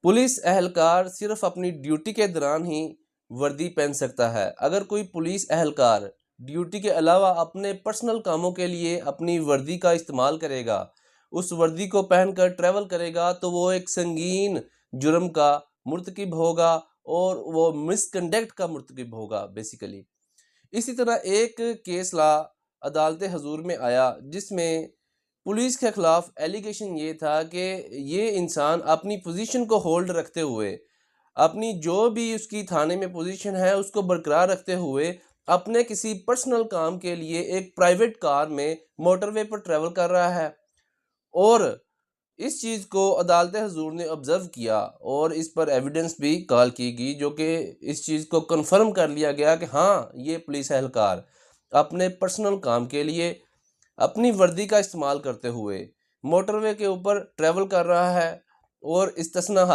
Police एहलकार सिर्फ अपनी duty के दौरान ही वर्दी पहन सकता है। अगर कोई पुलिस एहलकार ड्यूटी के अलावा अपने पर्सनल कामों के लिए अपनी वर्दी का इस्तेमाल करेगा, उस वर्दी को पहनकर ट्रैवल करेगा, तो वो एक संगीन जुर्म का मुर्तकिब होगा और वो मिसकंडक्ट का मुर्तकिब होगा बेसिकली। इसी तरह एक केस ला अदालत हजूर में आया जिसमें पुलिस के खिलाफ एलिगेशन ये था कि ये इंसान अपनी पोजीशन को होल्ड रखते हुए, अपनी जो भी उसकी थाने में पोजीशन है उसको बरकरार रखते हुए, अपने किसी पर्सनल काम के लिए एक प्राइवेट कार में मोटरवे पर ट्रैवल कर रहा है। और इस चीज़ को अदालत हजूर ने ऑब्ज़र्व किया और इस पर एविडेंस भी कॉल की गई, जो कि इस चीज़ को कन्फर्म कर लिया गया कि हाँ, ये पुलिस एहलकार अपने पर्सनल काम के लिए अपनी वर्दी का इस्तेमाल करते हुए मोटरवे के ऊपर ट्रैवल कर रहा है और इस्तिस्ना हासिल